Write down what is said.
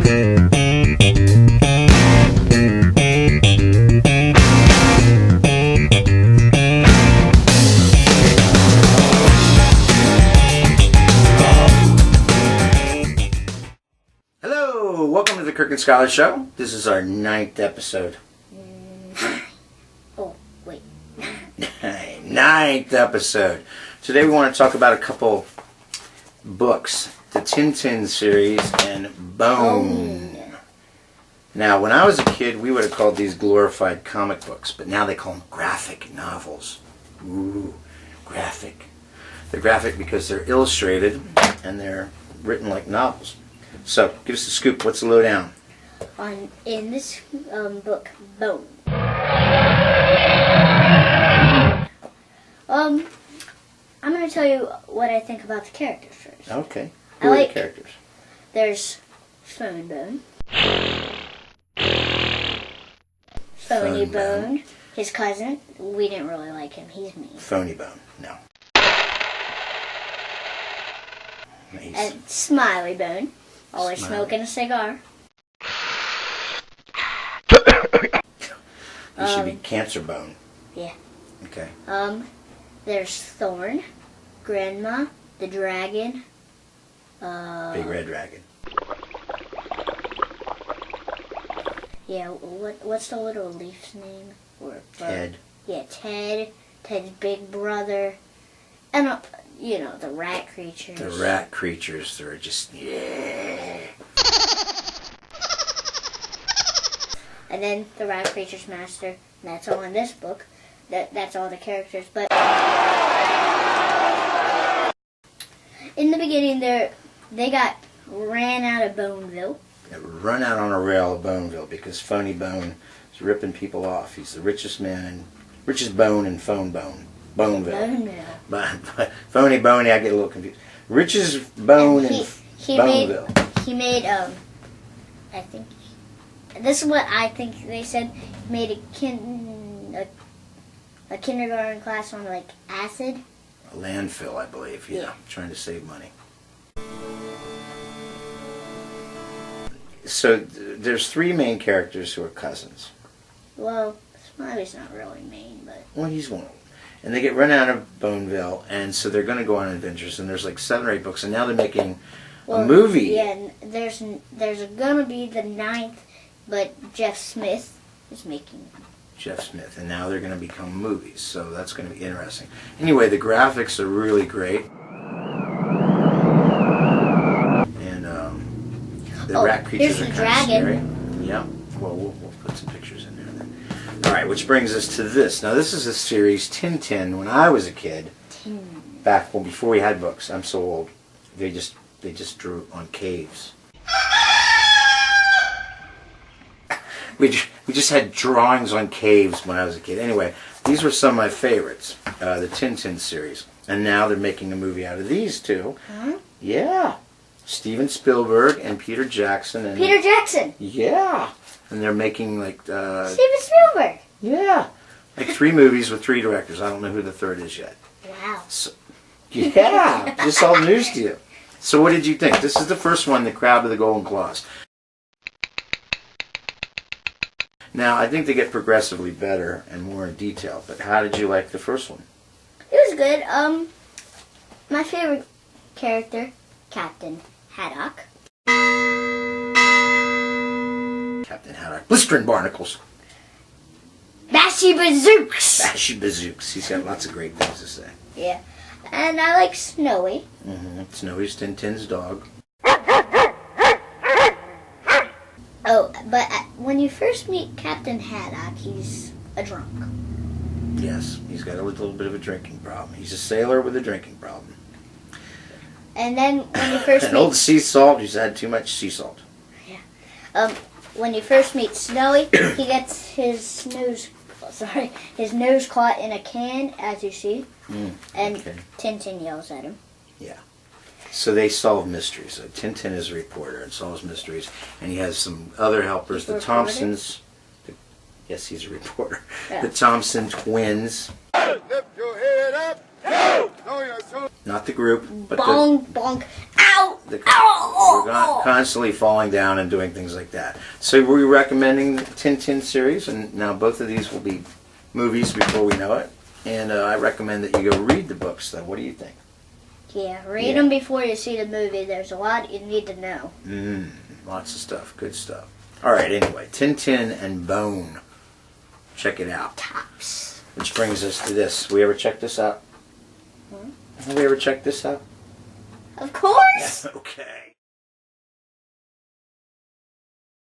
Hello, welcome to the Kirk and Scholar Show. This is our 9th episode. Oh, wait. 9th episode. Today we want to talk about a couple books. The Tintin series and Bone. Now, when I was a kid, we would have called these glorified comic books, but now they call them graphic novels. Ooh, graphic. They're graphic because they're illustrated and they're written like novels. So, give us the scoop. What's the lowdown? In this book, Bone. I'm going to tell you what I think about the characters first. Okay. Who are the characters? There's Phony Bone. Phony Bone. His cousin. We didn't really like him. He's mean. Phony Bone. No. And Smiley Bone. Always smoking a cigar. He should be Cancer Bone. Yeah. Okay. There's Thorn, Grandma, the Dragon. Big Red Dragon. Yeah. What's the little leaf's name? Ted. Yeah, Ted. Ted's big brother. And the rat creatures. The rat creatures. They're just And then the rat creatures master. And that's all in this book. That's all the characters. But in the beginning, they got ran out of Boneville. Run out on a rail of Boneville because Phony Bone is ripping people off. He's the richest man, richest bone in Phone Bone. Boneville. But Phony Bone, I get a little confused. Richest bone in Boneville. He made I think this is what I think they said. He made a kindergarten class on like acid. A landfill, I believe. Yeah, trying to save money. So there's 3 main characters who are cousins. Well, Smiley's not really main, but well, he's one of them. And they get run out of Boneville, and so they're going to go on adventures. And there's like 7 or 8 books, and now they're making a movie. Yeah, there's going to be the 9th, but Jeff Smith is making Jeff Smith, and now they're going to become movies, so that's going to be interesting. Anyway, the graphics are really great, and the rat creatures are kind of scary. Yeah, well, we'll put some pictures in there then. All right, which brings us to this. Now, this is a series, Tintin. When I was a kid, before we had books, I'm so old, they just drew on caves. We just had drawings on caves when I was a kid. Anyway, these were some of my favorites, the Tintin series. And now they're making a movie out of these 2. Huh? Yeah. Steven Spielberg and Peter Jackson. Peter Jackson! Yeah. And they're making like... Steven Spielberg! Yeah. Like 3 movies with 3 directors. I don't know who the 3rd is yet. Wow. So, yeah. Just all news to you. So what did you think? This is the first one, The Crab with the Golden Claws. Now, I think they get progressively better and more in detail, but how did you like the first one? It was good. My favorite character, Captain Haddock. Captain Haddock. Blistering barnacles. Bashy Bazooks! Bashy Bazooks. He's got lots of great things to say. Yeah. And I like Snowy. Snowy's Tintin's dog. Oh, but when you first meet Captain Haddock, he's a drunk. Yes, he's got a little bit of a drinking problem. He's a sailor with a drinking problem. And then when you first An old sea salt, he's had too much sea salt. Yeah. When you first meet Snowy, he gets his nose caught in a can, as you see. And Tintin yells at him. Yeah. So they solve mysteries. So Tintin is a reporter and solves mysteries. And he has some other helpers. The Thompsons. Yes, he's a reporter. Yeah. The Thompson twins. Lift your head up. Not the group, but bonk, bonk. Ow! we're constantly falling down and doing things like that. So we're recommending the Tintin series, and now both of these will be movies before we know it. And I recommend that you go read the books, though. What do you think? Yeah, read them before you see the movie. There's a lot you need to know. Lots of stuff. Good stuff. All right, anyway, Tintin and Bone. Check it out. Tops. Which brings us to this. We ever check this out? Have we ever checked this out? Of course! Okay.